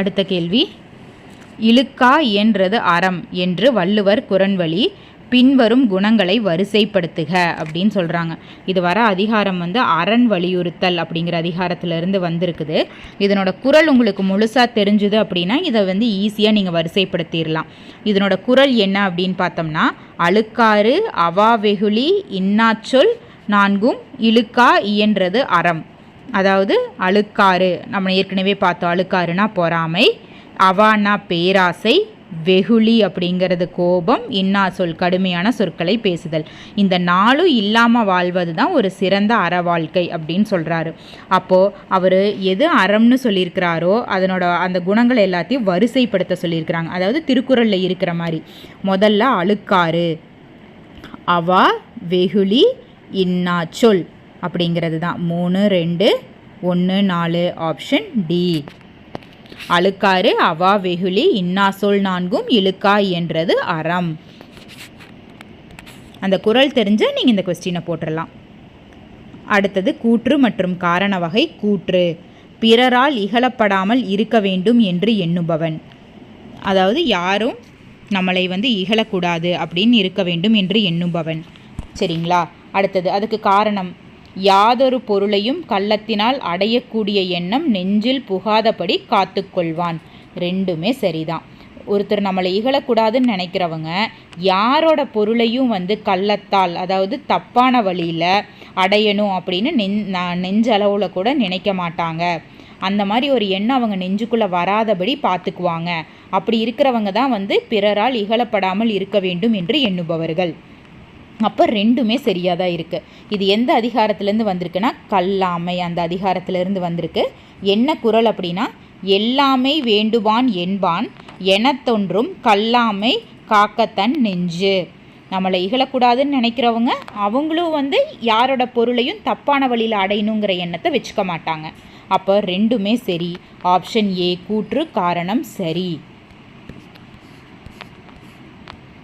அடுத்த கேள்வி, இழுக்கா இயன்றது அறம் என்று வள்ளுவர் குறன்வழி பின்வரும் குணங்களை வரிசைப்படுத்துக அப்படின்னு சொல்கிறாங்க. இது வர அதிகாரம் வந்து அரண் வலியுறுத்தல் அப்படிங்கிற அதிகாரத்திலிருந்து வந்திருக்குது. இதனோட குறள் உங்களுக்கு முழுசாக தெரிஞ்சுது அப்படின்னா இதை வந்து ஈஸியாக நீங்கள் வரிசைப்படுத்திடலாம். இதனோட குறள் என்ன அப்படின்னு பார்த்தோம்னா, அழுக்காறு அவாவெகுளி இன்னாச்சொல் நான்கும் இழுக்கா இயன்றது அறம். அதாவது அழுக்காறு நம்ம ஏற்கனவே பார்த்தோம், அழுக்காறுனா பொறாமை, அவானா பேராசை, வெகுளி அப்படிங்கிறது கோபம், இன்னா சொல் கடுமையான சொற்களை பேசுதல். இந்த 4 இல்லாமல் வாழ்வது தான் ஒரு சிறந்த அற வாழ்க்கை அப்படின்னு சொல்கிறாரு. அப்போது அவர் எது அறம்னு சொல்லியிருக்கிறாரோ அதனோட அந்த குணங்களை எல்லாத்தையும் வரிசைப்படுத்த சொல்லியிருக்கிறாங்க. அதாவது திருக்குறளில் இருக்கிற மாதிரி முதல்ல அழுக்காறு, அவா வெகுளி இன்னா சொல் அப்படிங்கிறது தான் 3, 2, 1, 4 ஆப்ஷன் டி. அழுக்காறு அவா வெகுளி இன்னா சொல் நான்கும் இழுக்கா என்றது அறம். அந்த குறள் தெரிஞ்ச நீங்கள் இந்த கொஸ்டினை போட்டுடலாம். அடுத்தது கூற்று மற்றும் காரண வகை. கூற்று, பிறரால் இகழப்படாமல் இருக்க வேண்டும் என்று எண்ணுபவன். அதாவது யாரும் நம்மளை வந்து இகழக்கூடாது அப்படின்னு இருக்க வேண்டும் என்று எண்ணுபவன். சரிங்களா? அடுத்தது அதுக்கு காரணம், யாதொரு பொருளையும் கள்ளத்தினால் அடையக்கூடிய எண்ணம் நெஞ்சில் புகாதபடி காத்துக்கொள்வான். ரெண்டுமே சரிதான். ஒருத்தர் நம்மளை இகழக்கூடாதுன்னு நினைக்கிறவங்க யாரோட பொருளையும் வந்து கள்ளத்தால், அதாவது தப்பான வழியில் அடையணும் அப்படின்னு நெஞ்சளவில் கூட நினைக்க மாட்டாங்க. அந்த மாதிரி ஒரு எண்ணம் அவங்க நெஞ்சுக்குள்ளே வராதபடி பார்த்துக்குவாங்க. அப்படி இருக்கிறவங்க தான் வந்து பிறரால் இகழப்படாமல் இருக்க வேண்டும் என்று எண்ணுபவர்கள். அப்போ ரெண்டுமே சரியாக தான் இருக்குது. இது எந்த அதிகாரத்திலேருந்து வந்திருக்குன்னா கல்லாமை அந்த அதிகாரத்திலேருந்து வந்திருக்கு. என்ன குறள் அப்படின்னா, எல்லாமை வேண்டுவான் என்பான் எனத்தொன்றும் கல்லாமை காக்கத்தன் நெஞ்சு. நம்மளை இகழக்கூடாதுன்னு நினைக்கிறவங்க அவங்களும் வந்து யாரோட பொருளையும் தப்பான வழியில் அடையணுங்கிற எண்ணத்தை வச்சுக்க மாட்டாங்க. அப்போ ரெண்டுமே சரி. ஆப்ஷன் ஏ கூற்று காரணம் சரி.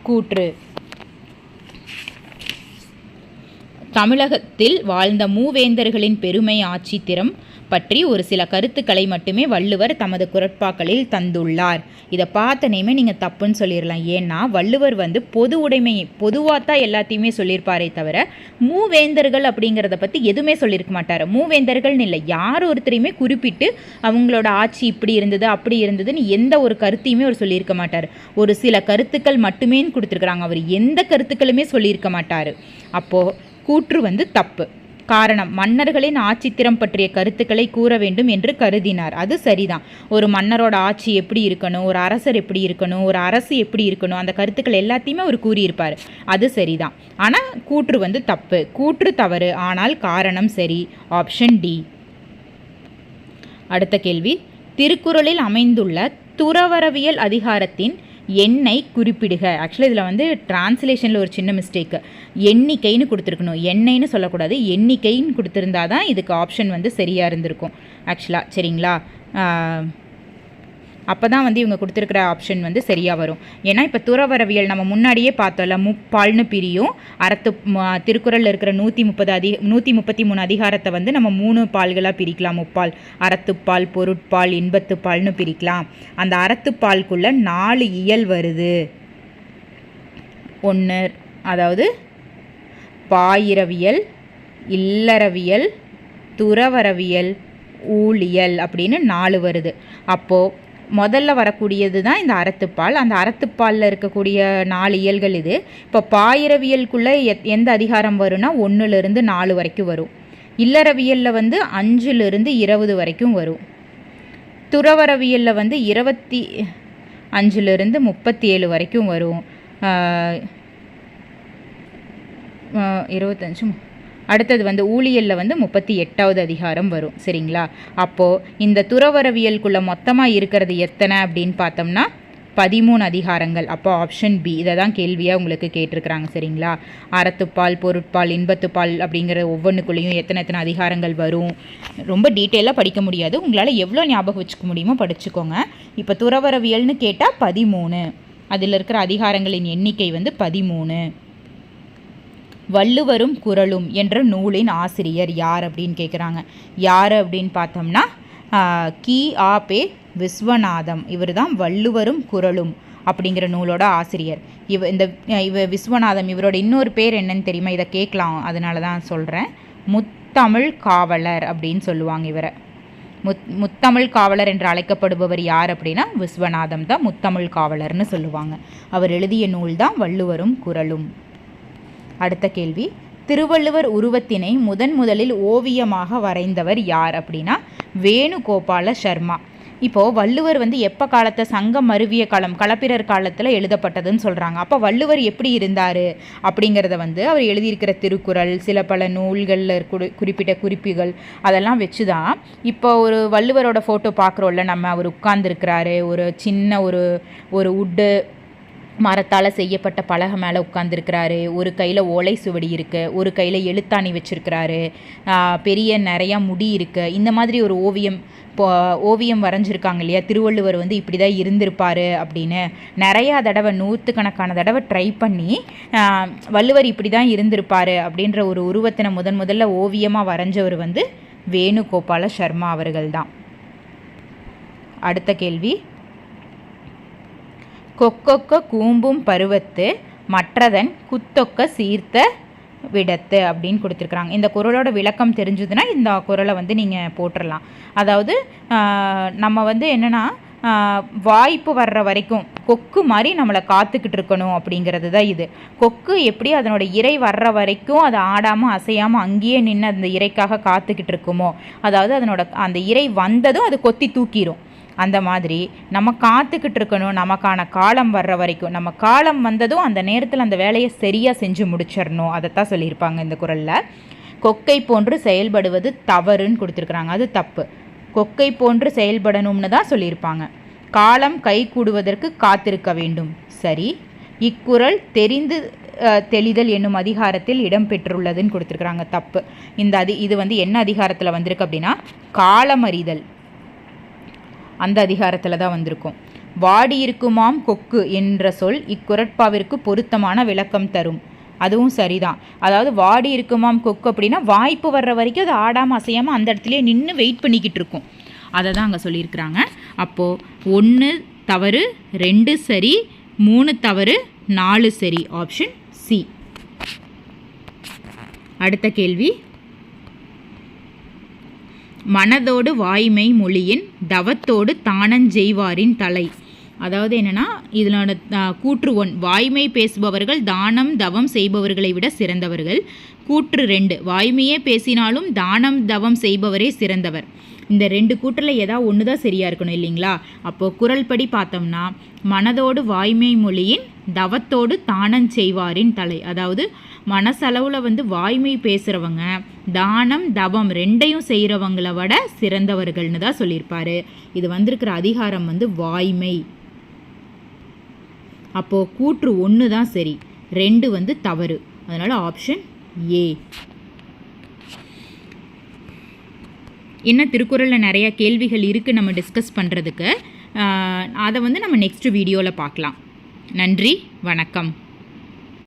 கூற்று, தமிழகத்தில் வாழ்ந்த மூவேந்தர்களின் பெருமை ஆட்சி திறம் பற்றி ஒரு சில கருத்துக்களை மட்டுமே வள்ளுவர் தமது குறட்பாக்களில் தந்துள்ளார். இதை பார்த்தனையுமே நீங்கள் தப்புன்னு சொல்லிடலாம். ஏன்னா வள்ளுவர் வந்து பொது உடைமையை பொதுவாக தான் எல்லாத்தையுமே சொல்லியிருப்பாரே தவிர மூவேந்தர்கள் அப்படிங்கிறத பற்றி எதுவுமே சொல்லியிருக்க மாட்டார். மூவேந்தர்கள்னு இல்லை, யார் ஒருத்தரையுமே குறிப்பிட்டு அவங்களோட ஆட்சி இப்படி இருந்தது அப்படி இருந்ததுன்னு எந்த ஒரு கருத்தையுமே அவர் சொல்லியிருக்க மாட்டார். ஒரு சில கருத்துக்கள் மட்டுமே கொடுத்துருக்குறாங்க. அவர் எந்த கருத்துக்களுமே சொல்லியிருக்க மாட்டார். அப்போது கூற்று வந்து தப்பு. காரணம், மன்னர்களின் ஆட்சித்திறம் பற்றிய கருத்துக்களை கூற வேண்டும் என்று கருதினார். அது சரிதான். ஒரு மன்னரோட ஆட்சி எப்படி இருக்கணும், ஒரு அரசர் எப்படி இருக்கணும், ஒரு அரசு எப்படி இருக்கணும், அந்த கருத்துக்கள் எல்லாத்தையுமே அவர் கூறியிருப்பார். அது சரிதான். ஆனால் கூற்று வந்து தப்பு. கூற்று தவறு, ஆனால் காரணம் சரி. Option D. அடுத்த கேள்வி, திருக்குறளில் அமைந்துள்ள துறவரவியல் அதிகாரத்தின் எண்ணை குறிப்பிடுக. ஆக்சுவலாக இதில் வந்து டிரான்ஸ்லேஷனில் ஒரு சின்ன மிஸ்டேக்கு. எண்ணிக்கைன்னு கொடுத்துருக்கணும், எண்ணெய்னு சொல்லக்கூடாது, எண்ணிக்கைன்னு கொடுத்துருந்தா தான் இதுக்கு ஆப்ஷன் வந்து சரியாக இருந்திருக்கும் ஆக்சுவலாக. சரிங்களா? அப்போ தான் வந்து இவங்க கொடுத்துருக்கிற ஆப்ஷன் வந்து சரியாக வரும். ஏன்னா இப்போ துறவரவியல் நம்ம முன்னாடியே பார்த்தோம்ல, முப்பால்னு பிரியும். திருக்குறளில் இருக்கிற 133 அதிகாரத்தை வந்து நம்ம 3 பால்களாக பிரிக்கலாம். முப்பால், அறத்துப்பால், பொருட்பால், இன்பத்துப்பால்னு பிரிக்கலாம். அந்த அறத்துப்பாலுக்குள்ளே 4 இயல் வருது. 1 அதாவது பாயிரவியல், இல்லறவியல், துறவரவியல், ஊழியல் அப்படின்னு 4 வருது. அப்போது முதல்ல வரக்கூடியது தான் இந்த அறத்துப்பால். அந்த அறத்துப்பாலில் இருக்கக்கூடிய 4 இயல்கள் இது. இப்போ பாயிரவியலுக்குள்ளே எந்த அதிகாரம் வரும்னா 1லேருந்து 4 வரைக்கும் வரும். இல்லறவியலில் வந்து 5லேருந்து 20 வரைக்கும் வரும். துறவரவியலில் வந்து 25லேருந்து 37 வரைக்கும் வரும். 25. அடுத்தது வந்து ஊழியலில் வந்து 38வது அதிகாரம் வரும். சரிங்களா? அப்போது இந்த துறவரவியலுக்குள்ளே மொத்தமாக இருக்கிறது எத்தனை அப்படின்னு பார்த்தோம்னா 13 அதிகாரங்கள். அப்போ ஆப்ஷன் பி. இதை தான் கேள்வியாக உங்களுக்கு கேட்டிருக்கிறாங்க. சரிங்களா? அறத்துப்பால், பொருட்பால், இன்பத்துப்பால் அப்படிங்கிற ஒவ்வொன்றுக்குள்ளேயும் எத்தனை அதிகாரங்கள் வரும். ரொம்ப டீட்டெயிலாக படிக்க முடியாது. உங்களால் எவ்வளோ ஞாபகம் வச்சுக்க முடியுமோ படிச்சுக்கோங்க. இப்போ துறவரவியல்னு கேட்டால் 13. அதில் இருக்கிற அதிகாரங்களின் எண்ணிக்கை வந்து 13. வள்ளுவரும் குறளும் என்ற நூலின் ஆசிரியர் யார் அப்படின்னு கேட்குறாங்க. யார் அப்படின்னு பார்த்தோம்னா கி.ஆ.பெ. விஸ்வநாதம். இவர் தான் வள்ளுவரும் குறளும் அப்படிங்கிற நூலோட ஆசிரியர். இவ விஸ்வநாதம், இவரோட இன்னொரு பேர் என்னன்னு தெரியுமா? இதை கேட்கலாம், அதனால தான் சொல்கிறேன். முத்தமிழ் காவலர் அப்படின்னு சொல்லுவாங்க இவரை. முத்தமிழ் காவலர் என்று அழைக்கப்படுபவர் யார் அப்படின்னா விஸ்வநாதம் தான் முத்தமிழ் காவலர்னு சொல்லுவாங்க. அவர் எழுதிய நூல் தான் வள்ளுவரும் குறளும். அடுத்த கேள்வி, திருவள்ளுவர் உருவத்தினை முதலில் ஓவியமாக வரைந்தவர் யார் அப்படின்னா வேணுகோபால சர்மா. இப்போது வள்ளுவர் வந்து எப்போ காலத்தை சங்கம் மருவிய காலம், களப்பிரர் காலத்தில் எழுதப்பட்டதுன்னு சொல்கிறாங்க. அப்போ வள்ளுவர் எப்படி இருந்தார் அப்படிங்கிறத வந்து அவர் எழுதியிருக்கிற திருக்குறள், சில பல நூல்களில் குறிப்பிட்ட குறிப்புகள் அதெல்லாம் வச்சு தான் இப்போ ஒரு வள்ளுவரோட ஃபோட்டோ பார்க்குறோம்ல நம்ம. அவர் உட்கார்ந்துருக்கிறாரு, ஒரு சின்ன ஒரு உட்டு மரத்தால் செய்யப்பட்ட பலகை மேலே உட்காந்துருக்கிறாரு. ஒரு கையில் ஓலை சுவடி இருக்குது, ஒரு கையில் எழுத்தாணி வச்சுருக்கிறாரு, பெரிய நிறையா முடி இருக்குது. இந்த மாதிரி ஒரு ஓவியம் வரைஞ்சிருக்காங்க இல்லையா? திருவள்ளுவர் வந்து இப்படி தான் இருந்திருப்பார் அப்படின்னு நிறையா தடவை, நூற்றுக்கணக்கான தடவை ட்ரை பண்ணி வள்ளுவர் இப்படி தான் இருந்திருப்பார் அப்படின்ற ஒரு உருவத்தினை முதல்ல ஓவியமாக வரைஞ்சவர் வந்து வேணுகோபால சர்மா அவர்கள் தான். அடுத்த கேள்வி, கொக்கொக்க கூம்பும் பருவத்து மற்றதன் குத்தொக்க சீர்த்த விடத்து அப்படின்னு கொடுத்துருக்குறாங்க. இந்த குறளோட விளக்கம் தெரிஞ்சதுன்னா இந்த குறளை வந்து நீங்கள் போட்டுடலாம். அதாவது நம்ம வந்து என்னென்னா வாய்ப்பு வர்ற வரைக்கும் கொக்கு மாதிரி நம்மளை காத்துக்கிட்டு இருக்கணும் அப்படிங்கிறது தான் இது. கொக்கு எப்படி அதனோட இறை வர்ற வரைக்கும் அதை ஆடாமல் அசையாமல் அங்கேயே நின்று அந்த இறைக்காக காத்துக்கிட்டு இருக்குமோ, அதாவது அதனோட அந்த இறை வந்ததும் அது கொத்தி தூக்கிடும். அந்த மாதிரி நம்ம காத்துக்கிட்டு இருக்கணும், நமக்கான காலம் வர்ற வரைக்கும். நம்ம காலம் வந்ததும் அந்த நேரத்தில் அந்த வேலையை சரியாக செஞ்சு முடிச்சிடணும். அதைத்தான் சொல்லியிருப்பாங்க இந்த குறளில். கொக்கை போன்று செயல்படுவது தவறுன்னு கொடுத்துருக்குறாங்க, அது தப்பு. கொக்கை போன்று செயல்படணும்னு தான் சொல்லியிருப்பாங்க. காலம் கை கூடுவதற்கு காத்திருக்க வேண்டும், சரி. இக்குறள் தெரிந்து தெளிதல் என்னும் அதிகாரத்தில் இடம்பெற்றுள்ளதுன்னு கொடுத்துருக்குறாங்க, தப்பு. இது வந்து என்ன அதிகாரத்தில் வந்திருக்கு அப்படின்னா காலமறிதல் அந்த அதிகாரத்தில் தான் வந்திருக்கும். வாடி இருக்குமாம் கொக்கு என்ற சொல் இக்குறட்பாவிற்கு பொருத்தமான விளக்கம் தரும். அதுவும் சரிதான். அதாவது வாடி இருக்குமாம் கொக்கு அப்படின்னா வாய்ப்பு வர்ற வரைக்கும் அது ஆடாமல் அசையாமல் அந்த இடத்துலையே நின்று வெயிட் பண்ணிக்கிட்டு இருக்கும். அதை தான் அங்கே சொல்லியிருக்கிறாங்க. அப்போது 1 தவறு, 2 சரி, 3 தவறு, 4 சரி. Option C. அடுத்த கேள்வி, மனதோடு வாய்மை மொழியின் தவத்தோடு தானஞ்செய்வாரின் தலை. அதாவது என்னென்னா இதனோட கூற்று 1, வாய்மை பேசுபவர்கள் தானம் தவம் செய்பவர்களை விட சிறந்தவர்கள். கூற்று 2, வாய்மையே பேசினாலும் தானம் தவம் செய்பவரே சிறந்தவர். இந்த 2 கூற்றில் ஏதாவது ஒன்று தான் சரியாக இருக்கணும் இல்லைங்களா? அப்போது குறள் படி பார்த்தோம்னா மனதோடு வாய்மை மொழியின் தவத்தோடு தானஞ்செய்வாரின் தலை. அதாவது மனசளவில் வந்து வாய்மை பேசுகிறவங்க தானம் தவம் 2ஐயும் செய்கிறவங்களை விட சிறந்தவர்கள்னு தான் சொல்லியிருப்பார். இது வந்திருக்கிற அதிகாரம் வந்து வாய்மை. அப்போது கூற்று 1 தான் சரி, 2 வந்து தவறு. அதனால் ஆப்ஷன் ஏ. இன்னும் திருக்குறளில் நிறைய கேள்விகள் இருக்குது நம்ம டிஸ்கஸ் பண்ணுறதுக்கு. அதை வந்து நம்ம நெக்ஸ்ட் வீடியோவில் பார்க்கலாம். நன்றி, வணக்கம்.